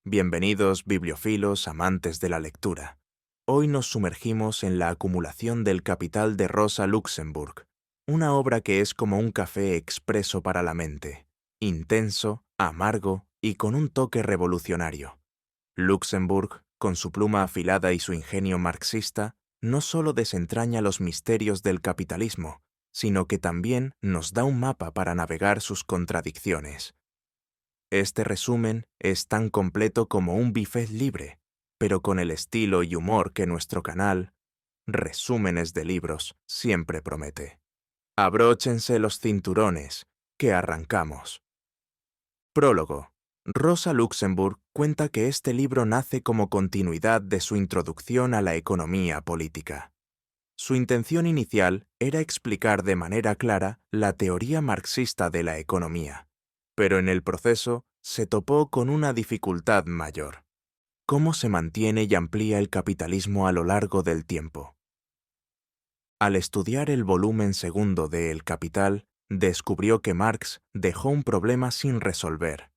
Bienvenidos, bibliofilos, amantes de la lectura. Hoy nos sumergimos en la acumulación del capital de Rosa Luxemburg, una obra que es como un café expreso para la mente, intenso, amargo y con un toque revolucionario. Luxemburg, con su pluma afilada y su ingenio marxista, no solo desentraña los misterios del capitalismo, sino que también nos da un mapa para navegar sus contradicciones. Este resumen es tan completo como un buffet libre, pero con el estilo y humor que nuestro canal, Resúmenes de Libros, siempre promete. Abróchense los cinturones, que arrancamos. Prólogo. Rosa Luxemburg cuenta que este libro nace como continuidad de su introducción a la economía política. Su intención inicial era explicar de manera clara la teoría marxista de la economía, pero en el proceso se topó con una dificultad mayor: ¿cómo se mantiene y amplía el capitalismo a lo largo del tiempo? Al estudiar el volumen segundo de El Capital, descubrió que Marx dejó un problema sin resolver.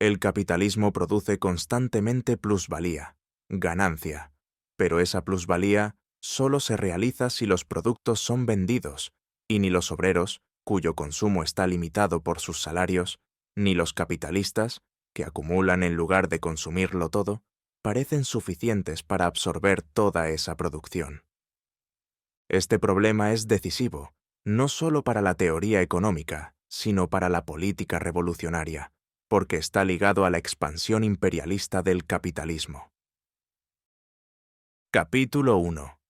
El capitalismo produce constantemente plusvalía, ganancia, pero esa plusvalía solo se realiza si los productos son vendidos, y ni los obreros, cuyo consumo está limitado por sus salarios, ni los capitalistas, que acumulan en lugar de consumirlo todo, parecen suficientes para absorber toda esa producción. Este problema es decisivo, no solo para la teoría económica, sino para la política revolucionaria, porque está ligado a la expansión imperialista del capitalismo. Capítulo 1.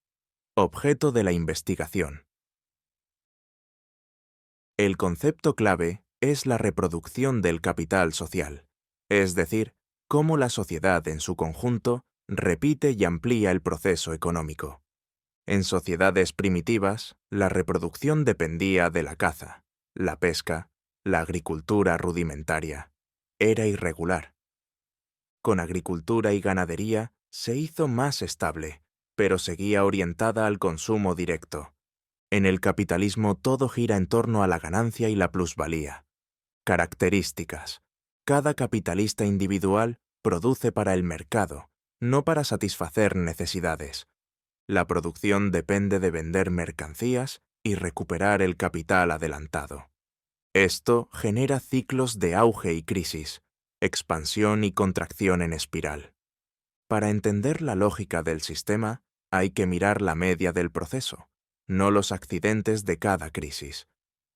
Objeto de la investigación. El concepto clave es la reproducción del capital social, es decir, cómo la sociedad en su conjunto repite y amplía el proceso económico. En sociedades primitivas, la reproducción dependía de la caza, la pesca, la agricultura rudimentaria. Era irregular. Con agricultura y ganadería se hizo más estable, pero seguía orientada al consumo directo. En el capitalismo todo gira en torno a la ganancia y la plusvalía. Características. Cada capitalista individual produce para el mercado, no para satisfacer necesidades. La producción depende de vender mercancías y recuperar el capital adelantado. Esto genera ciclos de auge y crisis, expansión y contracción en espiral. Para entender la lógica del sistema, hay que mirar la media del proceso, no los accidentes de cada crisis.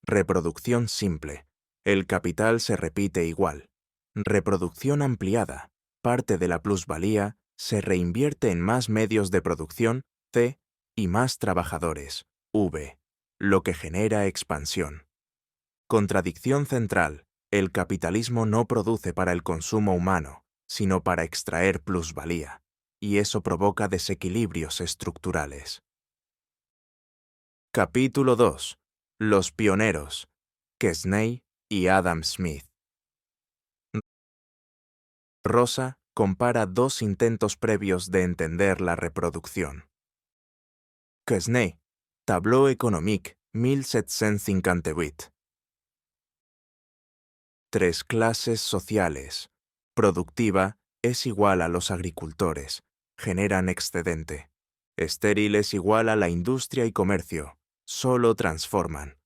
Reproducción simple. El capital se repite igual. Reproducción ampliada. Parte de la plusvalía se reinvierte en más medios de producción, C, y más trabajadores, V, lo que genera expansión. Contradicción central. El capitalismo no produce para el consumo humano, sino para extraer plusvalía, y eso provoca desequilibrios estructurales. Capítulo 2. Los pioneros, Quesnay y Adam Smith. Rosa compara dos intentos previos de entender la reproducción. Quesnay, Tableau économique, 1758. Tres clases sociales. Productiva es igual a los agricultores, generan excedente. Estéril es igual a la industria y comercio, solo transforman.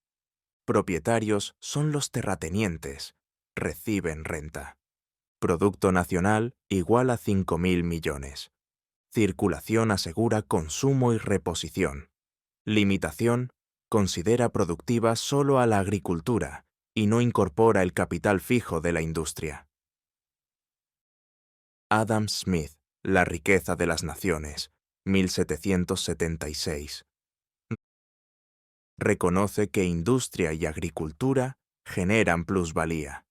Propietarios son los terratenientes, reciben renta. Producto nacional igual a 5.000 millones. Circulación asegura consumo y reposición. Limitación considera productiva solo a la agricultura y no incorpora el capital fijo de la industria. Adam Smith, La riqueza de las naciones, 1776. Reconoce que industria y agricultura generan plusvalía.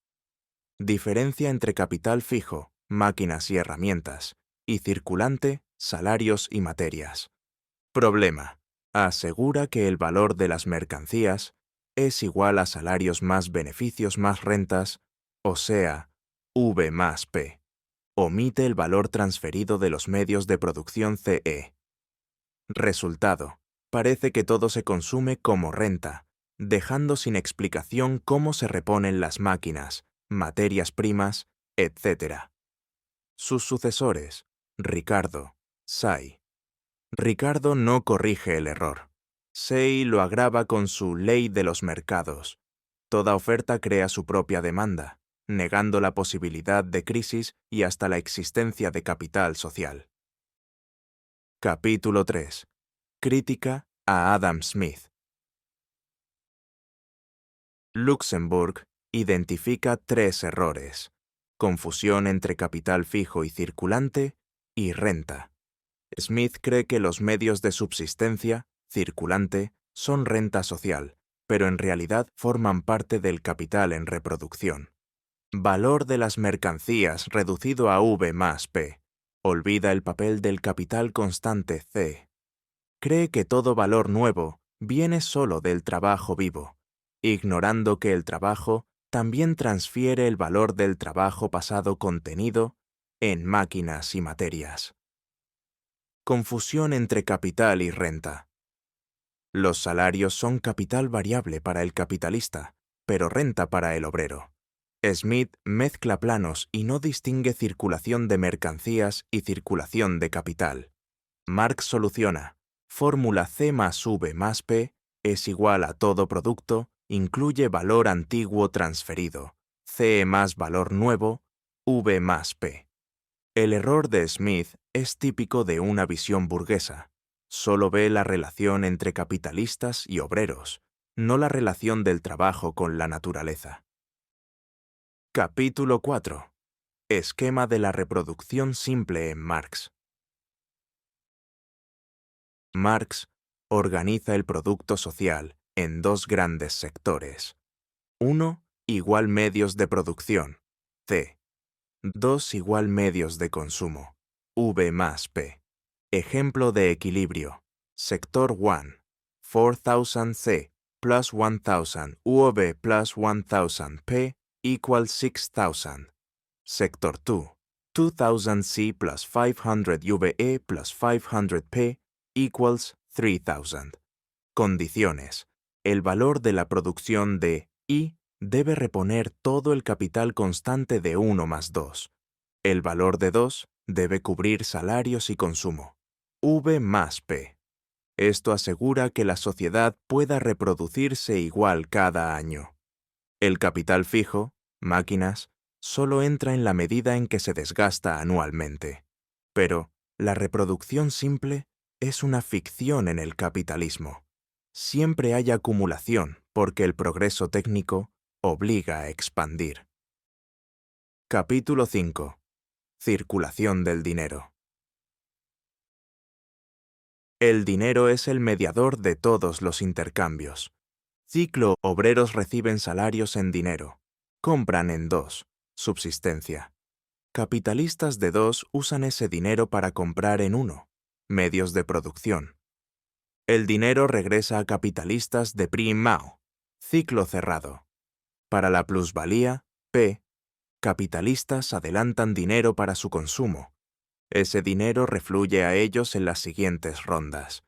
Diferencia entre capital fijo, máquinas y herramientas, y circulante, salarios y materias. Problema. Asegura que el valor de las mercancías es igual a salarios más beneficios más rentas, o sea, V más P. Omite el valor transferido de los medios de producción CE. Resultado. Parece que todo se consume como renta, dejando sin explicación cómo se reponen las máquinas, materias primas, etc. Sus sucesores, Ricardo, Say. Ricardo no corrige el error. Say lo agrava con su ley de los mercados. Toda oferta crea su propia demanda, negando la posibilidad de crisis y hasta la existencia de capital social. Capítulo 3. Crítica a Adam Smith. Luxemburg identifica 3 errores: confusión entre capital fijo y circulante y renta. Smith cree que los medios de subsistencia, circulante, son renta social, pero en realidad forman parte del capital en reproducción. Valor de las mercancías reducido a V más P. Olvida el papel del capital constante C. Cree que todo valor nuevo viene solo del trabajo vivo, ignorando que el trabajo también transfiere el valor del trabajo pasado contenido en máquinas y materias. Confusión entre capital y renta. Los salarios son capital variable para el capitalista, pero renta para el obrero. Smith mezcla planos y no distingue circulación de mercancías y circulación de capital. Marx soluciona: fórmula C más V más P es igual a todo producto, incluye valor antiguo transferido, C más valor nuevo, V más P. El error de Smith es típico de una visión burguesa. Solo ve la relación entre capitalistas y obreros, no la relación del trabajo con la naturaleza. Capítulo 4. Esquema de la reproducción simple en Marx. Marx organiza el producto social en 2 grandes sectores. 1. Igual medios de producción, C. 2 igual medios de consumo, V más P. Ejemplo de equilibrio. Sector 1. 4000 C plus 1000 UV plus 1000 P equals 6000. Sector 2. 2000 C plus 500 UVE plus 500 P equals 3000. Condiciones. El valor de la producción de I debe reponer todo el capital constante de 1 más 2. El valor de 2 debe cubrir salarios y consumo. V más P. Esto asegura que la sociedad pueda reproducirse igual cada año. El capital fijo, máquinas, solo entra en la medida en que se desgasta anualmente. Pero la reproducción simple es una ficción en el capitalismo. Siempre hay acumulación porque el progreso técnico obliga a expandir. Capítulo 5. Circulación del dinero. El dinero es el mediador de todos los intercambios. Ciclo: obreros reciben salarios en dinero. Compran en 2. Subsistencia. Capitalistas de 2 usan ese dinero para comprar en 1. Medios de producción. El dinero regresa a capitalistas de Primao. Ciclo cerrado. Para la plusvalía, P, capitalistas adelantan dinero para su consumo. Ese dinero refluye a ellos en las siguientes rondas.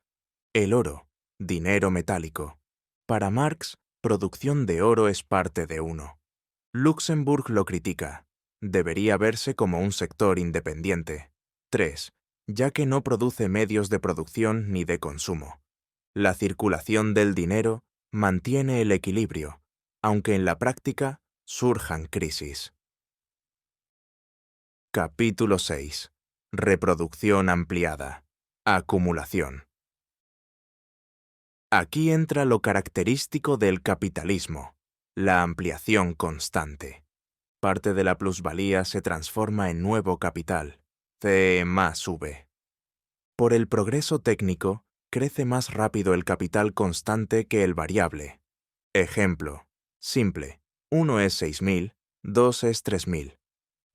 El oro, dinero metálico. Para Marx, producción de oro es parte de 1. Luxemburg lo critica. Debería verse como un sector independiente. 3. Ya que no produce medios de producción ni de consumo. La circulación del dinero mantiene el equilibrio, aunque en la práctica surjan crisis. Capítulo 6. Reproducción ampliada. Acumulación. Aquí entra lo característico del capitalismo, la ampliación constante. Parte de la plusvalía se transforma en nuevo capital, C más V. Por el progreso técnico, crece más rápido el capital constante que el variable. Ejemplo. Simple. 1 es 6000, 2 es 3000.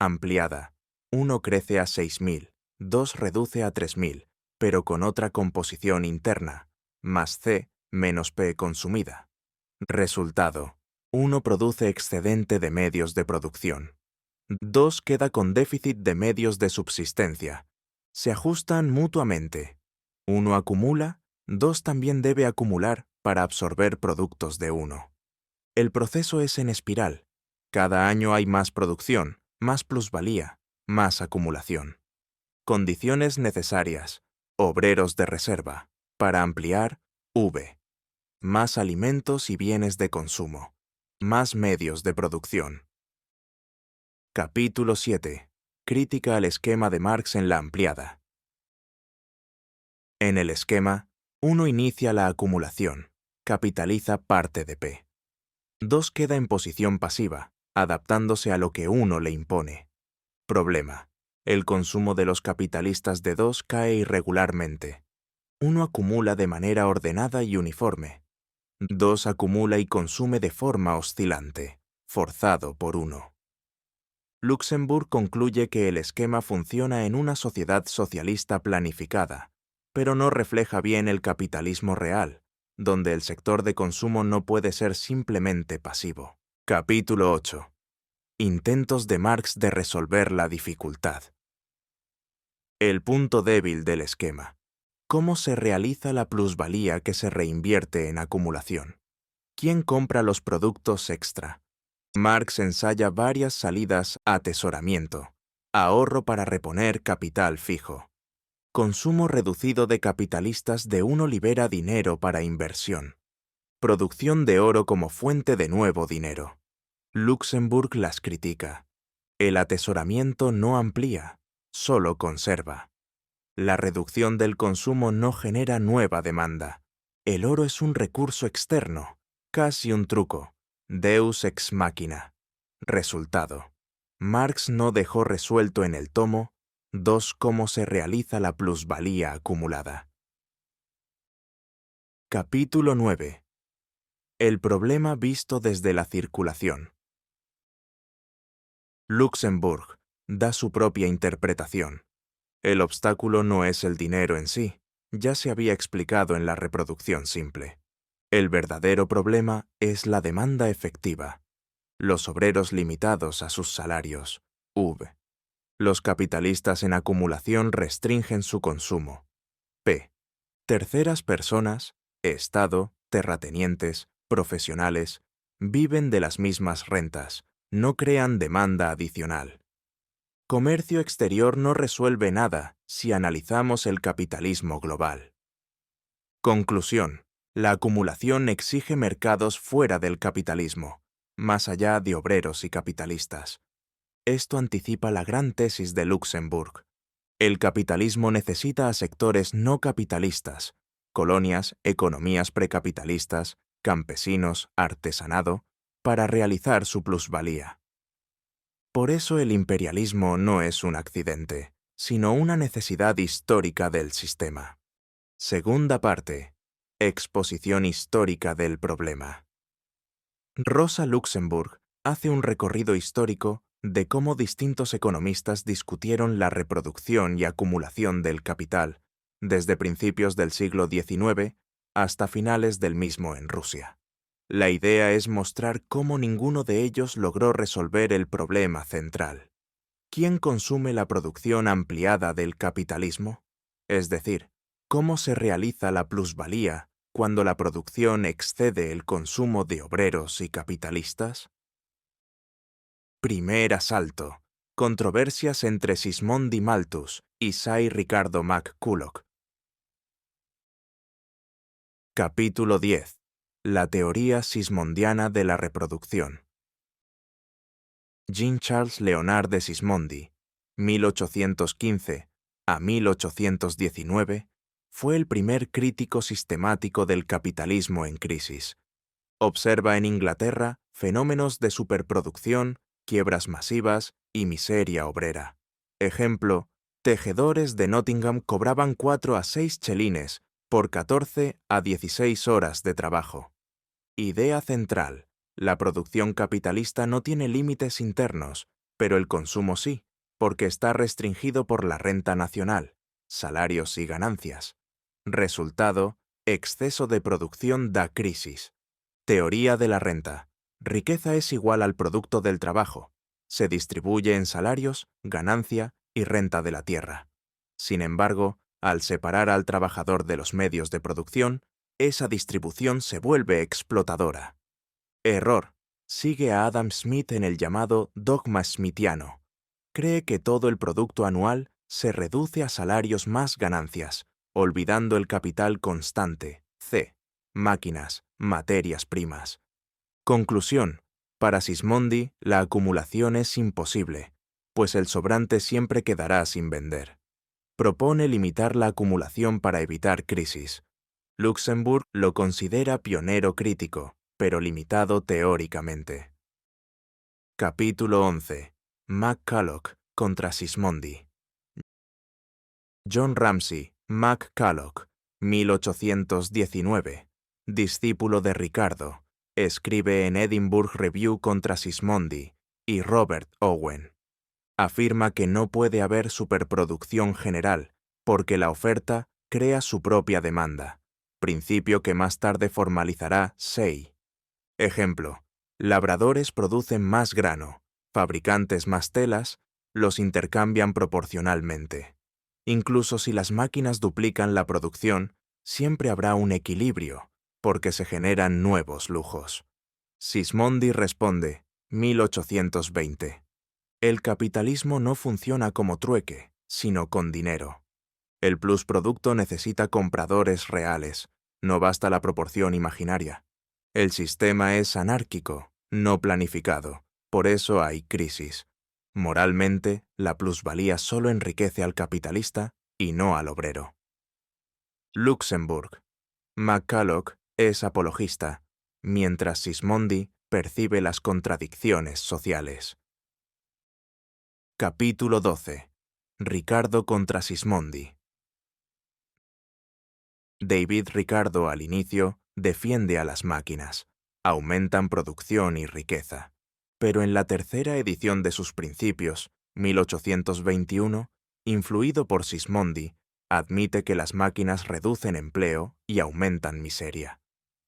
Ampliada. 1 crece a 6000, 2 reduce a 3000, pero con otra composición interna, más C menos P consumida. Resultado. 1 produce excedente de medios de producción. 2 queda con déficit de medios de subsistencia. Se ajustan mutuamente. 1 acumula, 2 también debe acumular para absorber productos de 1. El proceso es en espiral. Cada año hay más producción, más plusvalía, más acumulación. Condiciones necesarias, obreros de reserva. Para ampliar, V. Más alimentos y bienes de consumo. Más medios de producción. Capítulo 7. Crítica al esquema de Marx en la ampliada. En el esquema, 1 inicia la acumulación, capitaliza parte de P. 2 queda en posición pasiva, adaptándose a lo que 1 le impone. Problema. El consumo de los capitalistas de 2 cae irregularmente. 1 acumula de manera ordenada y uniforme. 2 acumula y consume de forma oscilante, forzado por 1. Luxemburg concluye que el esquema funciona en una sociedad socialista planificada, pero no refleja bien el capitalismo real, donde el sector de consumo no puede ser simplemente pasivo. Capítulo 8. Intentos de Marx de resolver la dificultad. El punto débil del esquema. ¿Cómo se realiza la plusvalía que se reinvierte en acumulación? ¿Quién compra los productos extra? Marx ensaya varias salidas a atesoramiento, ahorro para reponer capital fijo. Consumo reducido de capitalistas de 1 libera dinero para inversión. Producción de oro como fuente de nuevo dinero. Luxemburg las critica. El atesoramiento no amplía, solo conserva. La reducción del consumo no genera nueva demanda. El oro es un recurso externo, casi un truco. Deus ex machina. Resultado. Marx no dejó resuelto en el tomo 2 cómo se realiza la plusvalía acumulada. Capítulo 9. El problema visto desde la circulación. Luxemburg da su propia interpretación. El obstáculo no es el dinero en sí, ya se había explicado en la reproducción simple. El verdadero problema es la demanda efectiva. Los obreros limitados a sus salarios, V. Los capitalistas en acumulación restringen su consumo, P. Terceras personas, Estado, terratenientes, profesionales, viven de las mismas rentas, no crean demanda adicional. Comercio exterior no resuelve nada si analizamos el capitalismo global. Conclusión. La acumulación exige mercados fuera del capitalismo, más allá de obreros y capitalistas. Esto anticipa la gran tesis de Luxemburg. El capitalismo necesita a sectores no capitalistas, colonias, economías precapitalistas, campesinos, artesanado, para realizar su plusvalía. Por eso el imperialismo no es un accidente, sino una necesidad histórica del sistema. Segunda parte. Exposición histórica del problema. Rosa Luxemburg hace un recorrido histórico de cómo distintos economistas discutieron la reproducción y acumulación del capital, desde principios del siglo XIX hasta finales del mismo en Rusia. La idea es mostrar cómo ninguno de ellos logró resolver el problema central. ¿Quién consume la producción ampliada del capitalismo? Es decir, ¿cómo se realiza la plusvalía cuando la producción excede el consumo de obreros y capitalistas? Primer asalto. Controversias entre Sismondi Malthus y Sir Ricardo McCulloch. Capítulo 10. La teoría sismondiana de la reproducción. Jean-Charles Léonard de Sismondi, 1815 a 1819, fue el primer crítico sistemático del capitalismo en crisis. Observa en Inglaterra fenómenos de superproducción, quiebras masivas y miseria obrera. Ejemplo, tejedores de Nottingham cobraban 4 a 6 chelines por 14 a 16 horas de trabajo. Idea central. La producción capitalista no tiene límites internos, pero el consumo sí, porque está restringido por la renta nacional, salarios y ganancias. Resultado, exceso de producción da crisis. Teoría de la renta. Riqueza es igual al producto del trabajo. Se distribuye en salarios, ganancia y renta de la tierra. Sin embargo, al separar al trabajador de los medios de producción, esa distribución se vuelve explotadora. Error. Sigue a Adam Smith en el llamado dogma smithiano. cree que todo el producto anual se reduce a salarios más ganancias, olvidando el capital constante, C, máquinas, materias primas. Conclusión. Para Sismondi, la acumulación es imposible, pues el sobrante siempre quedará sin vender. Propone limitar la acumulación para evitar crisis. Luxemburg lo considera pionero crítico, pero limitado teóricamente. Capítulo 11. McCulloch contra Sismondi. John Ramsay McCulloch, 1819, discípulo de Ricardo, escribe en Edinburgh Review contra Sismondi y Robert Owen. Afirma que no puede haber superproducción general, porque la oferta crea su propia demanda, principio que más tarde formalizará Say. Ejemplo: labradores producen más grano, fabricantes más telas, los intercambian proporcionalmente. Incluso si las máquinas duplican la producción, siempre habrá un equilibrio, porque se generan nuevos lujos. Sismondi responde, 1820. El capitalismo no funciona como trueque, sino con dinero. El plusproducto necesita compradores reales, no basta la proporción imaginaria. El sistema es anárquico, no planificado, por eso hay crisis. Moralmente, la plusvalía solo enriquece al capitalista y no al obrero. Luxemburg. McCulloch es apologista, mientras Sismondi percibe las contradicciones sociales. Capítulo 12. Ricardo contra Sismondi. David Ricardo al inicio defiende a las máquinas, aumentan producción y riqueza. Pero en la tercera edición de sus Principios, 1821, influido por Sismondi, admite que las máquinas reducen empleo y aumentan miseria.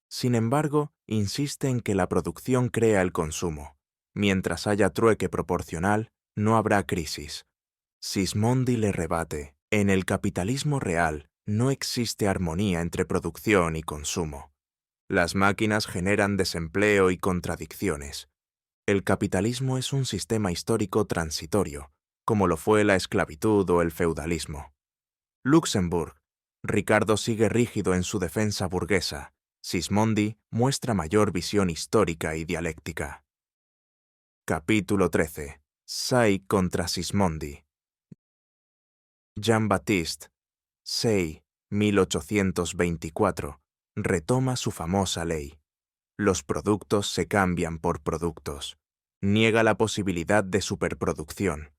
Sin embargo, insiste en que la producción crea el consumo. Mientras haya trueque proporcional, no habrá crisis. Sismondi le rebate: en el capitalismo real no existe armonía entre producción y consumo. Las máquinas generan desempleo y contradicciones. El capitalismo es un sistema histórico transitorio, como lo fue la esclavitud o el feudalismo. Luxemburg. Ricardo sigue rígido en su defensa burguesa. Sismondi muestra mayor visión histórica y dialéctica. Capítulo 13. Say contra Sismondi. Jean-Baptiste Say, 1824, retoma su famosa ley. Los productos se cambian por productos. Niega la posibilidad de superproducción.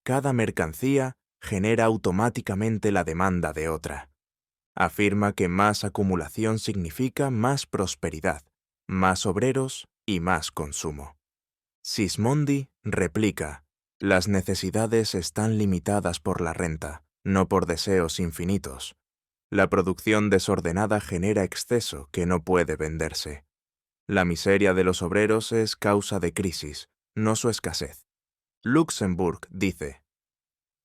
Cada mercancía genera automáticamente la demanda de otra. Afirma que más acumulación significa más prosperidad, más obreros y más consumo. Sismondi replica: las necesidades están limitadas por la renta, no por deseos infinitos. La producción desordenada genera exceso que no puede venderse. La miseria de los obreros es causa de crisis, no su escasez. Luxemburg dice: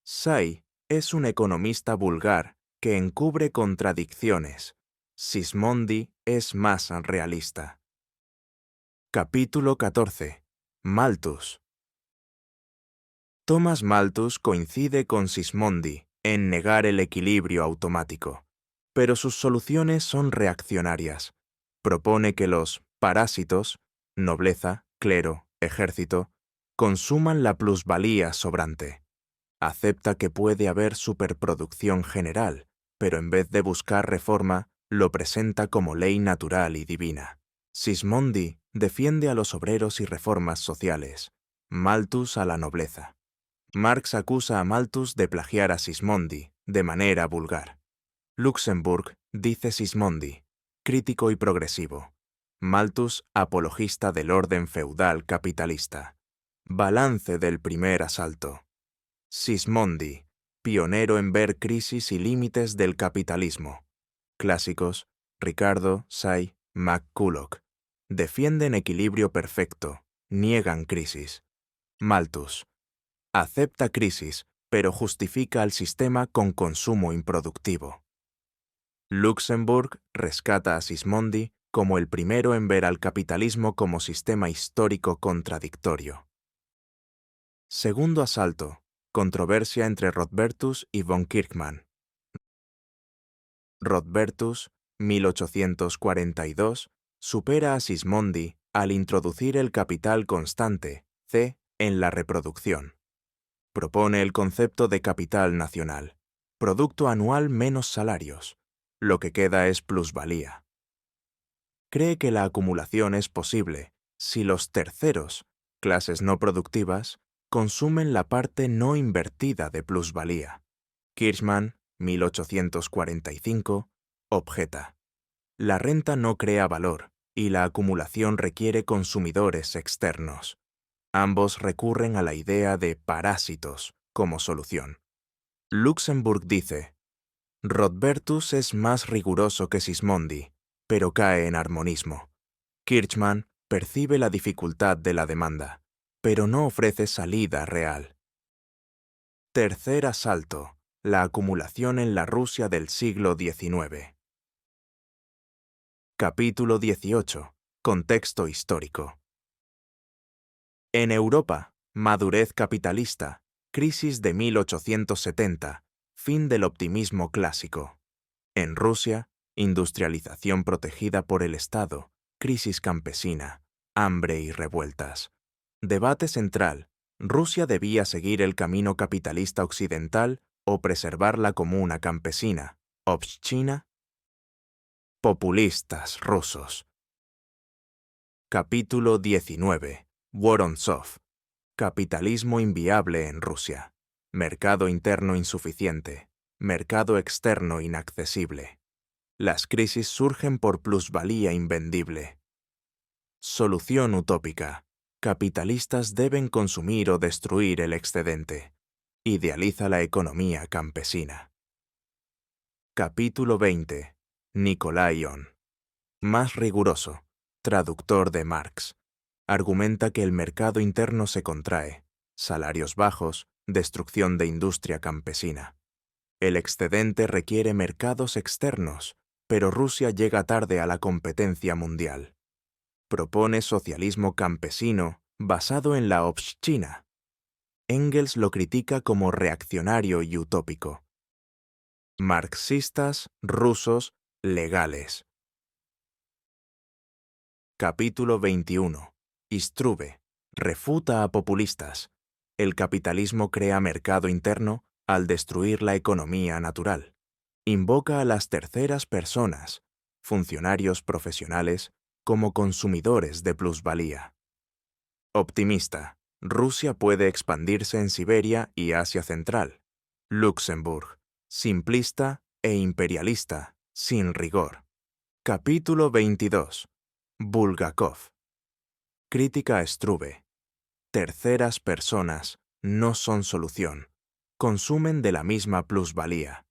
Say es un economista vulgar que encubre contradicciones. Sismondi es más realista. Capítulo 14. Malthus. Thomas Malthus coincide con Sismondi en negar el equilibrio automático, pero sus soluciones son reaccionarias. Propone que los parásitos, nobleza, clero, ejército, consuman la plusvalía sobrante. Acepta que puede haber superproducción general, pero en vez de buscar reforma, lo presenta como ley natural y divina. Sismondi defiende a los obreros y reformas sociales, Malthus a la nobleza. Marx acusa a Malthus de plagiar a Sismondi, de manera vulgar. Luxemburg dice Sismondi, crítico y progresivo. Malthus, apologista del orden feudal capitalista. Balance del primer asalto. Sismondi, pionero en ver crisis y límites del capitalismo. Clásicos: Ricardo, Say, McCulloch. Defienden equilibrio perfecto, niegan crisis. Malthus. Acepta crisis, pero justifica al sistema con consumo improductivo. Luxemburg rescata a Sismondi como el primero en ver al capitalismo como sistema histórico contradictorio. Segundo asalto. Controversia entre Rodbertus y von Kirchmann. Rodbertus, 1842, supera a Sismondi al introducir el capital constante, C, en la reproducción. Propone el concepto de capital nacional, producto anual menos salarios. Lo que queda es plusvalía. Cree que la acumulación es posible si los terceros, clases no productivas, consumen la parte no invertida de plusvalía. Kirchmann, 1845, objeta. La renta no crea valor y la acumulación requiere consumidores externos. Ambos recurren a la idea de parásitos como solución. Luxemburg dice, Rodbertus es más riguroso que Sismondi, pero cae en armonismo. Kirchmann percibe la dificultad de la demanda, pero no ofrece salida real. Tercer asalto, la acumulación en la Rusia del siglo XIX. Capítulo 18. Contexto histórico. En Europa, madurez capitalista, crisis de 1870, fin del optimismo clásico. En Rusia, industrialización protegida por el Estado, crisis campesina, hambre y revueltas. Debate central: ¿Rusia debía seguir el camino capitalista occidental o preservar la comuna campesina, obshchina? Populistas rusos. Capítulo 19. Vorontsov. Capitalismo inviable en Rusia. Mercado interno insuficiente. Mercado externo inaccesible. Las crisis surgen por plusvalía invendible. Solución utópica. Capitalistas deben consumir o destruir el excedente. Idealiza la economía campesina. Capítulo 20. Nikolai Ion. Más riguroso. Traductor de Marx. Argumenta que el mercado interno se contrae. Salarios bajos, destrucción de industria campesina. El excedente requiere mercados externos, pero Rusia llega tarde a la competencia mundial. Propone socialismo campesino basado en la obshchina. Engels lo critica como reaccionario y utópico. Marxistas rusos legales. Capítulo 21. Struve. Refuta a populistas. El capitalismo crea mercado interno al destruir la economía natural. Invoca a las terceras personas, funcionarios profesionales, como consumidores de plusvalía. Optimista. Rusia puede expandirse en Siberia y Asia Central. Luxemburg. Simplista e imperialista, sin rigor. Capítulo 22. Bulgakov. Crítica a Struve. Terceras personas no son solución. Consumen de la misma plusvalía.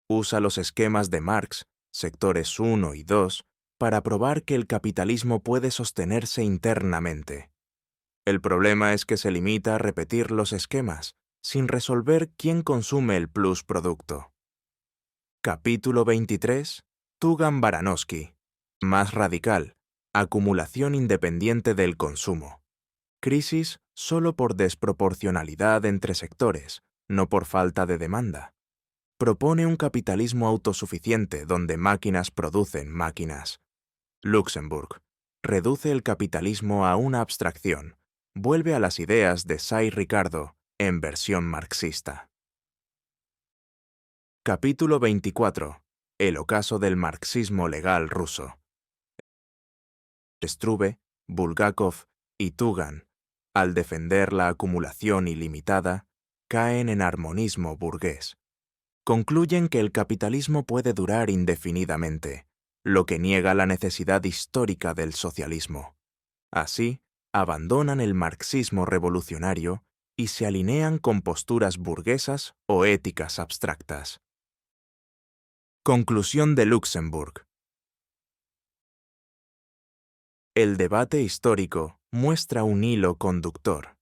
Usa los esquemas de Marx, sectores 1 y 2, para probar que el capitalismo puede sostenerse internamente. El problema es que se limita a repetir los esquemas, sin resolver quién consume el plusproducto. Capítulo 23. Tugan-Baranovsky. Más radical. Acumulación independiente del consumo. Crisis solo por desproporcionalidad entre sectores, no por falta de demanda. Propone un capitalismo autosuficiente donde máquinas producen máquinas. Luxemburg. Reduce el capitalismo a una abstracción. Vuelve a las ideas de Say-Ricardo en versión marxista. Capítulo 24. El ocaso del marxismo legal ruso. Struve, Bulgakov y Tugan, al defender la acumulación ilimitada, caen en armonismo burgués. Concluyen que el capitalismo puede durar indefinidamente, lo que niega la necesidad histórica del socialismo. Así, abandonan el marxismo revolucionario y se alinean con posturas burguesas o éticas abstractas. Conclusión de Luxemburg. El debate histórico muestra un hilo conductor.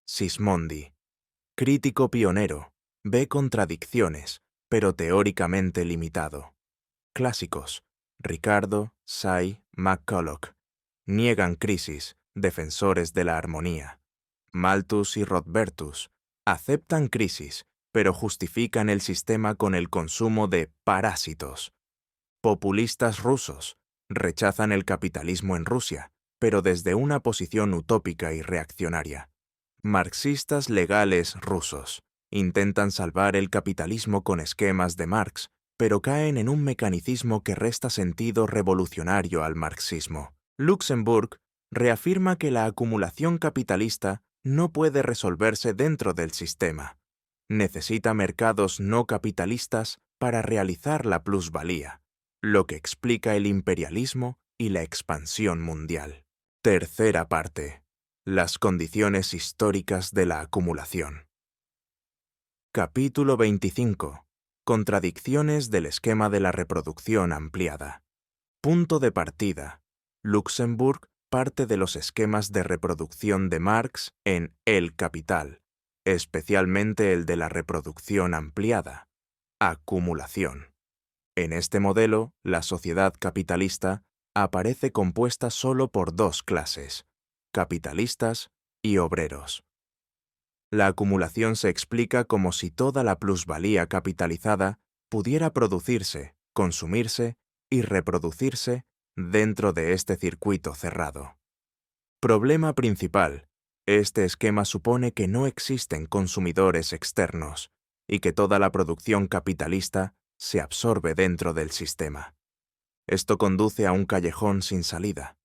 Sismondi, crítico pionero, ve contradicciones, pero teóricamente limitado. Clásicos: Ricardo, Say, McCulloch. Niegan crisis, defensores de la armonía. Malthus y Rodbertus, Aceptan crisis, pero justifican el sistema con el consumo de parásitos. Populistas rusos rechazan el capitalismo en Rusia, pero desde una posición utópica y reaccionaria. Marxistas legales rusos intentan salvar el capitalismo con esquemas de Marx, pero caen en un mecanicismo que resta sentido revolucionario al marxismo. Luxemburg reafirma que la acumulación capitalista no puede resolverse dentro del sistema. Necesita mercados no capitalistas para realizar la plusvalía, lo que explica el imperialismo y la expansión mundial. Tercera parte. Las condiciones históricas de la acumulación. Capítulo 25. Contradicciones del esquema de la reproducción ampliada. Punto de partida. Luxemburg parte de los esquemas de reproducción de Marx en El Capital, especialmente el de la reproducción ampliada, acumulación. En este modelo, la sociedad capitalista aparece compuesta solo por dos clases, capitalistas y obreros. La acumulación se explica como si toda la plusvalía capitalizada pudiera producirse, consumirse y reproducirse dentro de este circuito cerrado. Problema principal. Este esquema supone que no existen consumidores externos y que toda la producción capitalista se absorbe dentro del sistema. Esto conduce a un callejón sin salida.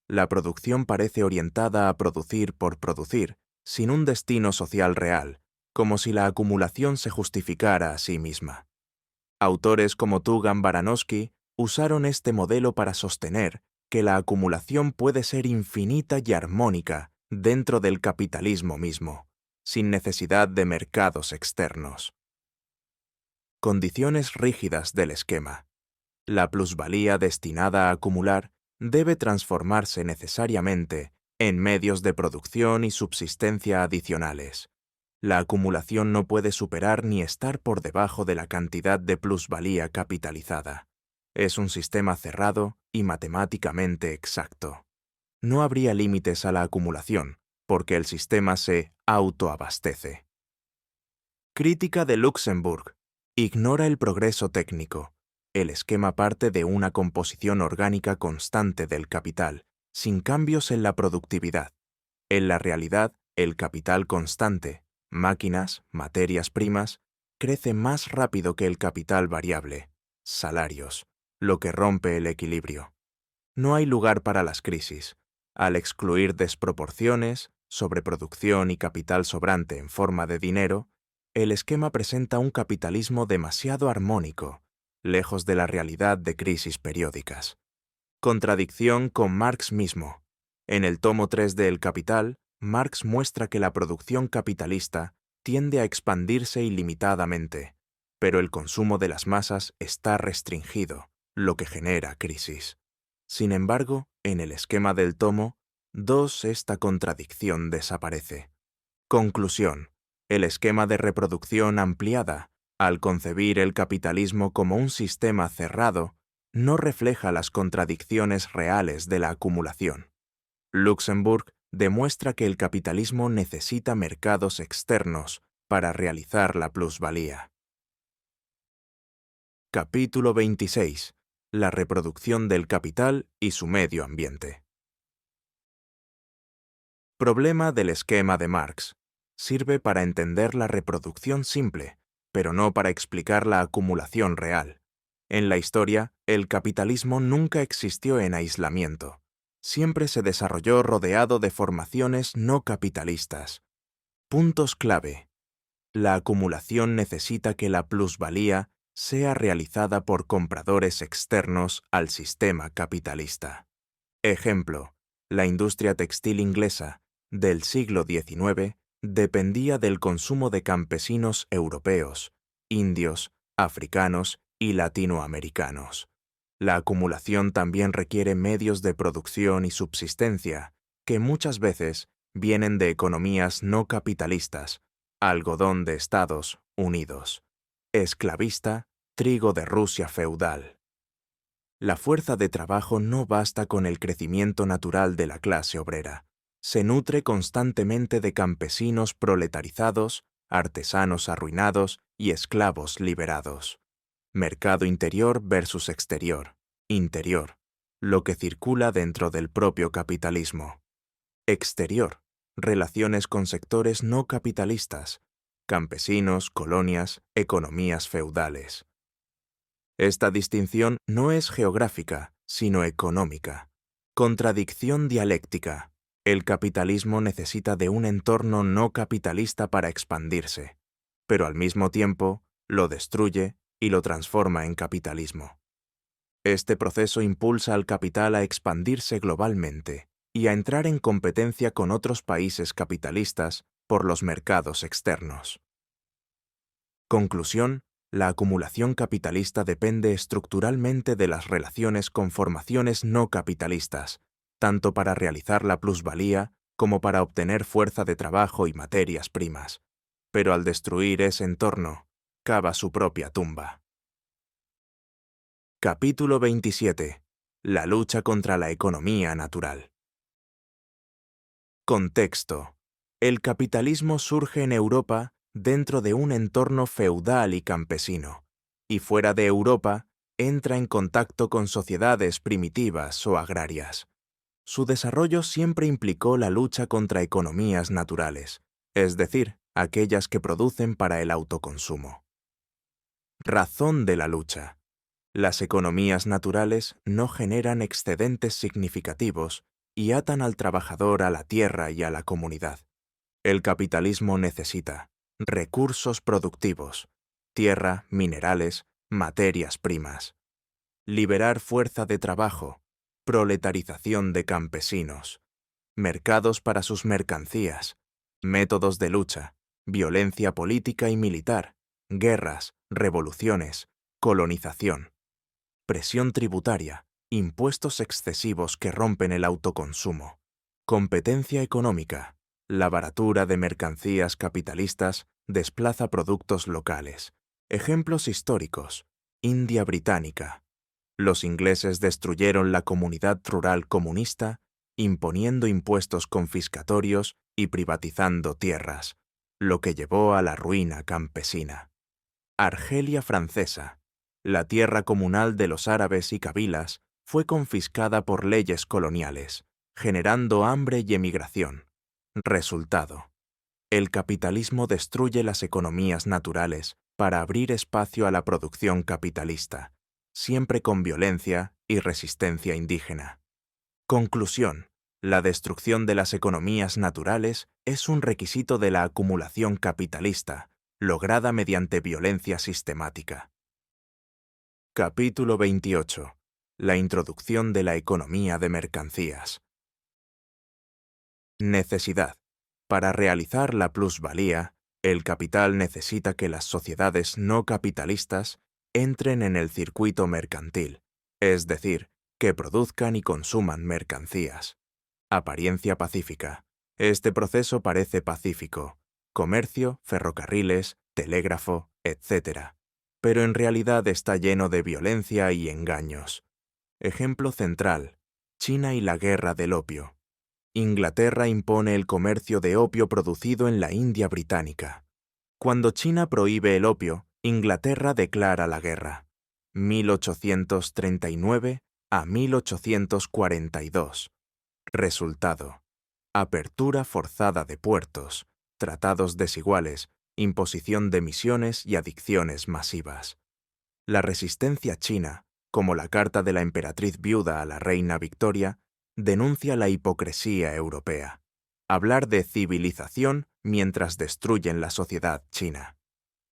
La producción parece orientada a producir por producir, sin un destino social real, como si la acumulación se justificara a sí misma. Autores como Tugan Baranovsky usaron este modelo para sostener que la acumulación puede ser infinita y armónica dentro del capitalismo mismo, sin necesidad de mercados externos. Condiciones rígidas del esquema. La plusvalía destinada a acumular debe transformarse necesariamente en medios de producción y subsistencia adicionales. La acumulación no puede superar ni estar por debajo de la cantidad de plusvalía capitalizada. Es un sistema cerrado y matemáticamente exacto. No habría límites a la acumulación, porque el sistema se autoabastece. Crítica de Luxemburg. Ignora el progreso técnico. El esquema parte de una composición orgánica constante del capital, sin cambios en la productividad. En la realidad, el capital constante, máquinas, materias primas, crece más rápido que el capital variable, salarios, lo que rompe el equilibrio. No hay lugar para las crisis. Al excluir desproporciones, sobreproducción y capital sobrante en forma de dinero, el esquema presenta un capitalismo demasiado armónico, lejos de la realidad de crisis periódicas. Contradicción con Marx mismo. En el tomo 3 de El Capital, Marx muestra que la producción capitalista tiende a expandirse ilimitadamente, pero el consumo de las masas está restringido, lo que genera crisis. Sin embargo, en el esquema del tomo 2 esta contradicción desaparece. Conclusión. El esquema de reproducción ampliada, al concebir el capitalismo como un sistema cerrado, no refleja las contradicciones reales de la acumulación. Luxemburg demuestra que el capitalismo necesita mercados externos para realizar la plusvalía. Capítulo 26. La reproducción del capital y su medio ambiente. Problema del esquema de Marx. Sirve para entender la reproducción simple, pero no para explicar la acumulación real. En la historia, el capitalismo nunca existió en aislamiento. Siempre se desarrolló rodeado de formaciones no capitalistas. Puntos clave. La acumulación necesita que la plusvalía sea realizada por compradores externos al sistema capitalista. Ejemplo, la industria textil inglesa del siglo XIX dependía del consumo de campesinos europeos, indios, africanos y latinoamericanos. La acumulación también requiere medios de producción y subsistencia, que muchas veces vienen de economías no capitalistas, algodón de Estados Unidos, esclavista, trigo de Rusia feudal. La fuerza de trabajo no basta con el crecimiento natural de la clase obrera. Se nutre constantemente de campesinos proletarizados, artesanos arruinados y esclavos liberados. Mercado interior versus exterior. Interior, lo que circula dentro del propio capitalismo. Exterior, relaciones con sectores no capitalistas, campesinos, colonias, economías feudales. Esta distinción no es geográfica, sino económica. Contradicción dialéctica. El capitalismo necesita de un entorno no capitalista para expandirse, pero al mismo tiempo lo destruye y lo transforma en capitalismo. Este proceso impulsa al capital a expandirse globalmente y a entrar en competencia con otros países capitalistas por los mercados externos. Conclusión: la acumulación capitalista depende estructuralmente de las relaciones con formaciones no capitalistas, tanto para realizar la plusvalía como para obtener fuerza de trabajo y materias primas. Pero al destruir ese entorno, cava su propia tumba. Capítulo 27. La lucha contra la economía natural. Contexto. El capitalismo surge en Europa dentro de un entorno feudal y campesino, y fuera de Europa entra en contacto con sociedades primitivas o agrarias. Su desarrollo siempre implicó la lucha contra economías naturales, es decir, aquellas que producen para el autoconsumo. Razón de la lucha. Las economías naturales no generan excedentes significativos y atan al trabajador a la tierra y a la comunidad. El capitalismo necesita recursos productivos, tierra, minerales, materias primas. Liberar fuerza de trabajo, proletarización de campesinos, mercados para sus mercancías, métodos de lucha, violencia política y militar, guerras, revoluciones, colonización, presión tributaria, impuestos excesivos que rompen el autoconsumo, competencia económica. La baratura de mercancías capitalistas desplaza productos locales. Ejemplos históricos: India británica. Los ingleses destruyeron la comunidad rural comunista, imponiendo impuestos confiscatorios y privatizando tierras, lo que llevó a la ruina campesina. Argelia francesa. La tierra comunal de los árabes y kabilas fue confiscada por leyes coloniales, generando hambre y emigración. Resultado: el capitalismo destruye las economías naturales para abrir espacio a la producción capitalista, siempre con violencia y resistencia indígena. Conclusión: la destrucción de las economías naturales es un requisito de la acumulación capitalista, lograda mediante violencia sistemática. Capítulo 28. La introducción de la economía de mercancías. Necesidad. Para realizar la plusvalía, el capital necesita que las sociedades no capitalistas entren en el circuito mercantil, es decir, que produzcan y consuman mercancías. Apariencia pacífica. Este proceso parece pacífico: comercio, ferrocarriles, telégrafo, etc. Pero en realidad está lleno de violencia y engaños. Ejemplo central: China y la guerra del opio. Inglaterra impone el comercio de opio producido en la India británica. Cuando China prohíbe el opio, Inglaterra declara la guerra. 1839 a 1842. Resultado: apertura forzada de puertos, tratados desiguales, imposición de emisiones y adicciones masivas. La resistencia china, como la carta de la emperatriz viuda a la reina Victoria, denuncia la hipocresía europea. Hablar de civilización mientras destruyen la sociedad china.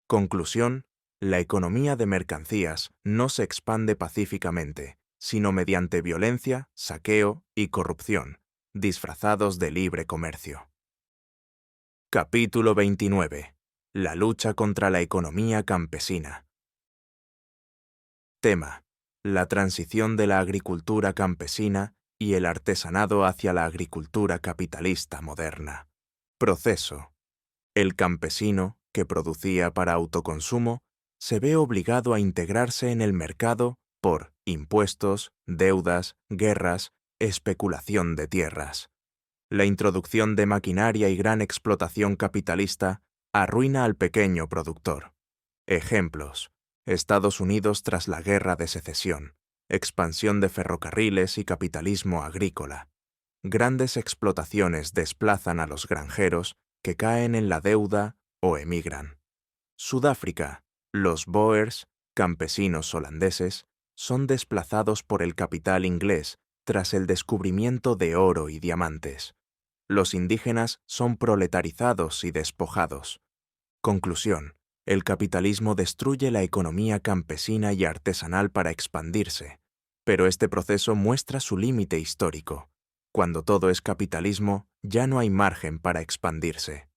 Conclusión: la economía de mercancías no se expande pacíficamente, sino mediante violencia, saqueo y corrupción, disfrazados de libre comercio. Capítulo 29. La lucha contra la economía campesina. Tema: la transición de la agricultura campesina y el artesanado hacia la agricultura capitalista moderna. Proceso: el campesino, que producía para autoconsumo, se ve obligado a integrarse en el mercado por impuestos, deudas, guerras, especulación de tierras. La introducción de maquinaria y gran explotación capitalista arruina al pequeño productor. Ejemplos: Estados Unidos tras la Guerra de Secesión, expansión de ferrocarriles y capitalismo agrícola. Grandes explotaciones desplazan a los granjeros que caen en la deuda o emigran. Sudáfrica, los Boers, campesinos holandeses, son desplazados por el capital inglés tras el descubrimiento de oro y diamantes. Los indígenas son proletarizados y despojados. Conclusión: el capitalismo destruye la economía campesina y artesanal para expandirse, pero este proceso muestra su límite histórico. Cuando todo es capitalismo, ya no hay margen para expandirse.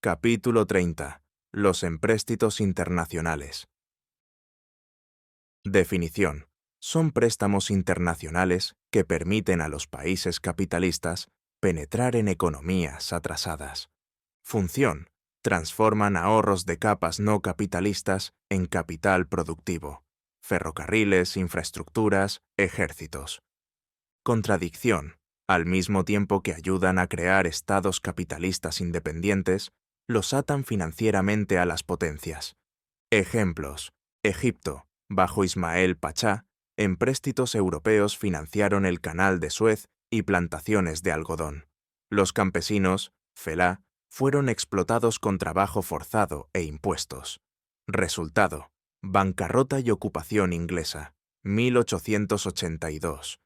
Capítulo 30. Los empréstitos internacionales. Definición: son préstamos internacionales que permiten a los países capitalistas penetrar en economías atrasadas. Función: transforman ahorros de capas no capitalistas en capital productivo, ferrocarriles, infraestructuras, ejércitos. Contradicción: al mismo tiempo que ayudan a crear estados capitalistas independientes, los atan financieramente a las potencias. Ejemplos: Egipto, bajo Ismael Pachá, empréstitos europeos financiaron el canal de Suez y plantaciones de algodón. Los campesinos, felá, fueron explotados con trabajo forzado e impuestos. Resultado: bancarrota y ocupación inglesa, 1882.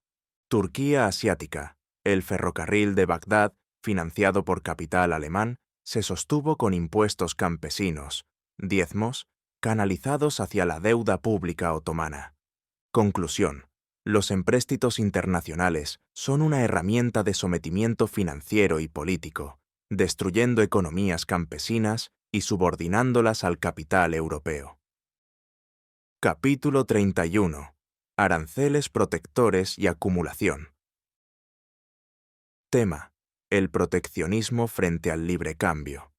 Turquía asiática. El ferrocarril de Bagdad, financiado por capital alemán, se sostuvo con impuestos campesinos, diezmos, canalizados hacia la deuda pública otomana. Conclusión: los empréstitos internacionales son una herramienta de sometimiento financiero y político, destruyendo economías campesinas y subordinándolas al capital europeo. Capítulo 31. Aranceles protectores y acumulación. Tema: el proteccionismo frente al libre cambio.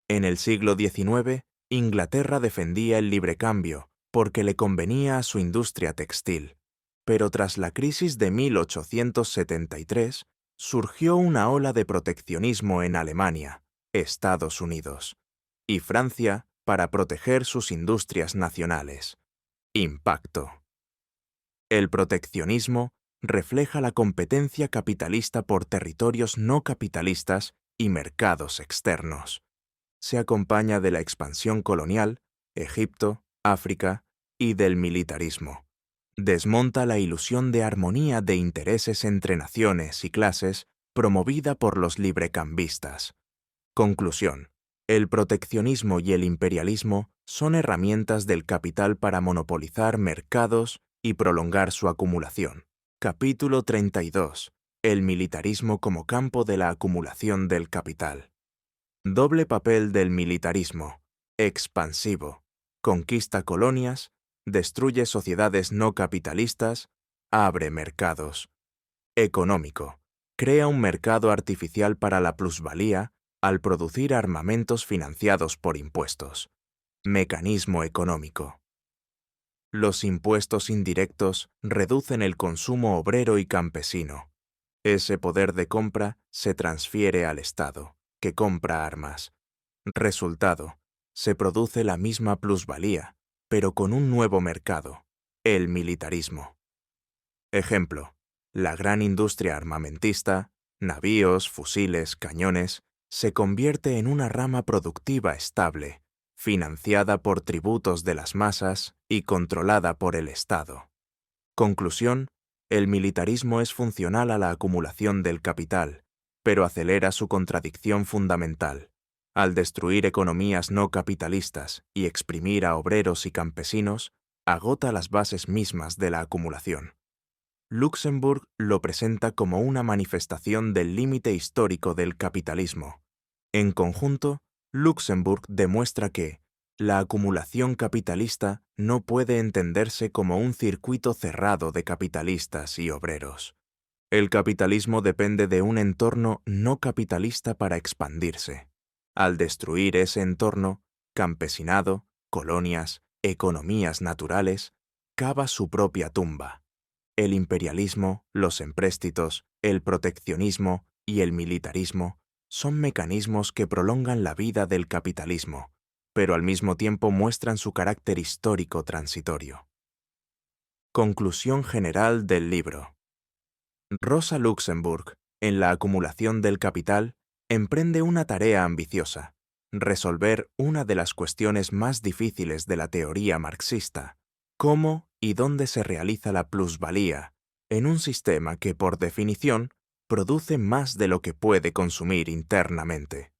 En el siglo XIX, Inglaterra defendía el libre cambio porque le convenía a su industria textil, pero tras la crisis de 1873 surgió una ola de proteccionismo en Alemania, Estados Unidos y Francia para proteger sus industrias nacionales. Impacto: el proteccionismo refleja la competencia capitalista por territorios no capitalistas y mercados externos. Se acompaña de la expansión colonial, Egipto, África, y del militarismo. Desmonta la ilusión de armonía de intereses entre naciones y clases promovida por los librecambistas. Conclusión: el proteccionismo y el imperialismo son herramientas del capital para monopolizar mercados y prolongar su acumulación. Capítulo 32. El militarismo como campo de la acumulación del capital. Doble papel del militarismo: expansivo, conquista colonias, destruye sociedades no capitalistas, abre mercados. Económico, crea un mercado artificial para la plusvalía al producir armamentos financiados por impuestos. Mecanismo económico. Los impuestos indirectos reducen el consumo obrero y campesino. Ese poder de compra se transfiere al Estado, que compra armas. Resultado: se produce la misma plusvalía, pero con un nuevo mercado, el militarismo. Ejemplo: la gran industria armamentista, navíos, fusiles, cañones, se convierte en una rama productiva estable, financiada por tributos de las masas y controlada por el Estado. Conclusión: el militarismo es funcional a la acumulación del capital, pero acelera su contradicción fundamental. Al destruir economías no capitalistas y exprimir a obreros y campesinos, agota las bases mismas de la acumulación. Luxemburg lo presenta como una manifestación del límite histórico del capitalismo. En conjunto, Luxemburg demuestra que la acumulación capitalista no puede entenderse como un circuito cerrado de capitalistas y obreros. El capitalismo depende de un entorno no capitalista para expandirse. Al destruir ese entorno, campesinado, colonias, economías naturales, cava su propia tumba. El imperialismo, los empréstitos, el proteccionismo y el militarismo Son mecanismos que prolongan la vida del capitalismo, pero al mismo tiempo muestran su carácter histórico transitorio. Conclusión general del libro. Rosa Luxemburg, en La acumulación del capital, emprende una tarea ambiciosa: resolver una de las cuestiones más difíciles de la teoría marxista: cómo y dónde se realiza la plusvalía en un sistema que, por definición, produce más de lo que puede consumir internamente.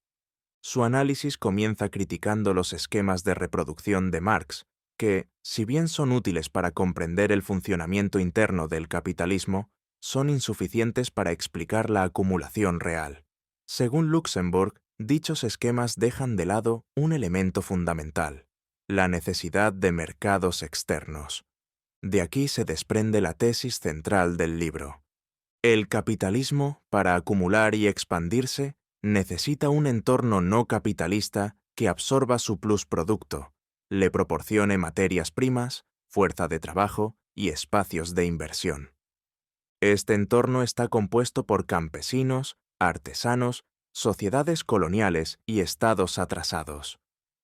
Su análisis comienza criticando los esquemas de reproducción de Marx, que, si bien son útiles para comprender el funcionamiento interno del capitalismo, son insuficientes para explicar la acumulación real. Según Luxemburg, dichos esquemas dejan de lado un elemento fundamental: la necesidad de mercados externos. De aquí se desprende la tesis central del libro. El capitalismo, para acumular y expandirse, necesita un entorno no capitalista que absorba su plusproducto, le proporcione materias primas, fuerza de trabajo y espacios de inversión. Este entorno está compuesto por campesinos, artesanos, sociedades coloniales y estados atrasados.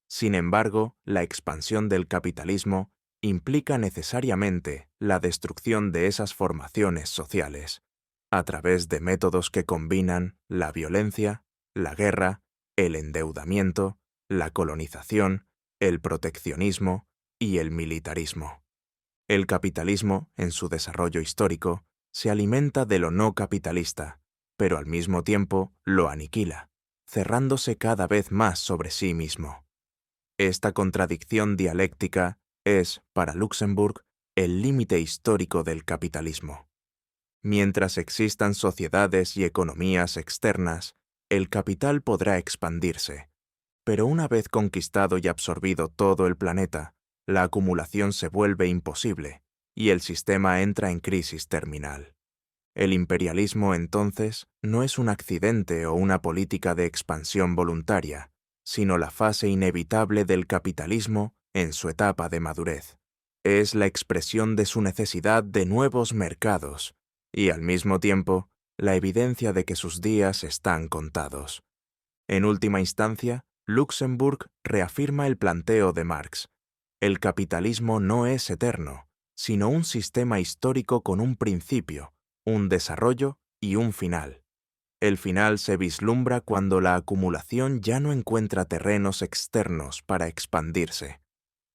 Sin embargo, la expansión del capitalismo implica necesariamente la destrucción de esas formaciones sociales, a través de métodos que combinan la violencia, la guerra, el endeudamiento, la colonización, el proteccionismo y el militarismo. El capitalismo, en su desarrollo histórico, se alimenta de lo no capitalista, pero al mismo tiempo lo aniquila, cerrándose cada vez más sobre sí mismo. Esta contradicción dialéctica es, para Luxemburg, el límite histórico del capitalismo. Mientras existan sociedades y economías externas, el capital podrá expandirse, pero una vez conquistado y absorbido todo el planeta, la acumulación se vuelve imposible y el sistema entra en crisis terminal. El imperialismo, entonces, no es un accidente o una política de expansión voluntaria, sino la fase inevitable del capitalismo en su etapa de madurez. Es la expresión de su necesidad de nuevos mercados y, al mismo tiempo, la evidencia de que sus días están contados. En última instancia, Luxemburg reafirma el planteo de Marx: el capitalismo no es eterno, sino un sistema histórico con un principio, un desarrollo y un final. El final se vislumbra cuando la acumulación ya no encuentra terrenos externos para expandirse.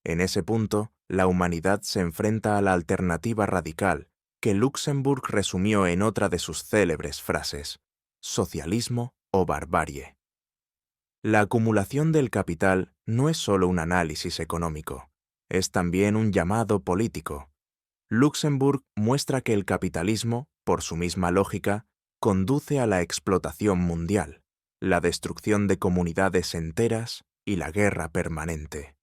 En ese punto, la humanidad se enfrenta a la alternativa radical que Luxemburg resumió en otra de sus célebres frases: socialismo o barbarie. La acumulación del capital no es solo un análisis económico, es también un llamado político. Luxemburg muestra que el capitalismo, por su misma lógica, conduce a la explotación mundial, la destrucción de comunidades enteras y la guerra permanente.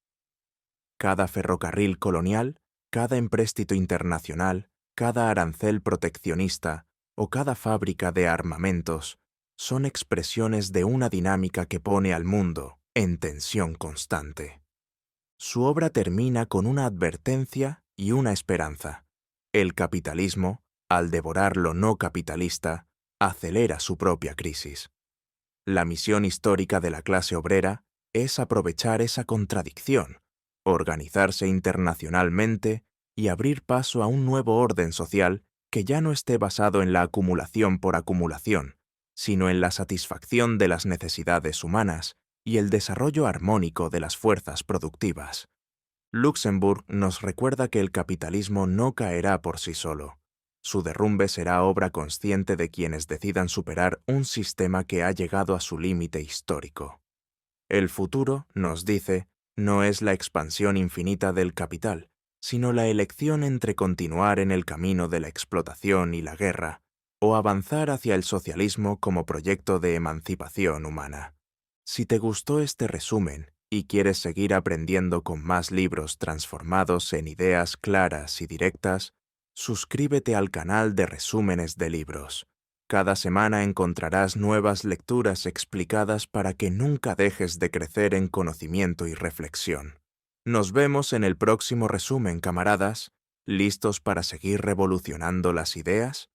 Cada ferrocarril colonial, cada empréstito internacional, cada arancel proteccionista o cada fábrica de armamentos son expresiones de una dinámica que pone al mundo en tensión constante. Su obra termina con una advertencia y una esperanza: el capitalismo, al devorar lo no capitalista, acelera su propia crisis. La misión histórica de la clase obrera es aprovechar esa contradicción, organizarse internacionalmente y abrir paso a un nuevo orden social que ya no esté basado en la acumulación por acumulación, sino en la satisfacción de las necesidades humanas y el desarrollo armónico de las fuerzas productivas. Luxemburg nos recuerda que el capitalismo no caerá por sí solo. Su derrumbe será obra consciente de quienes decidan superar un sistema que ha llegado a su límite histórico. El futuro, nos dice, no es la expansión infinita del capital, sino la elección entre continuar en el camino de la explotación y la guerra, o avanzar hacia el socialismo como proyecto de emancipación humana. Si te gustó este resumen y quieres seguir aprendiendo con más libros transformados en ideas claras y directas, suscríbete al canal de resúmenes de libros. Cada semana encontrarás nuevas lecturas explicadas para que nunca dejes de crecer en conocimiento y reflexión. Nos vemos en el próximo resumen, camaradas. ¿Listos para seguir revolucionando las ideas?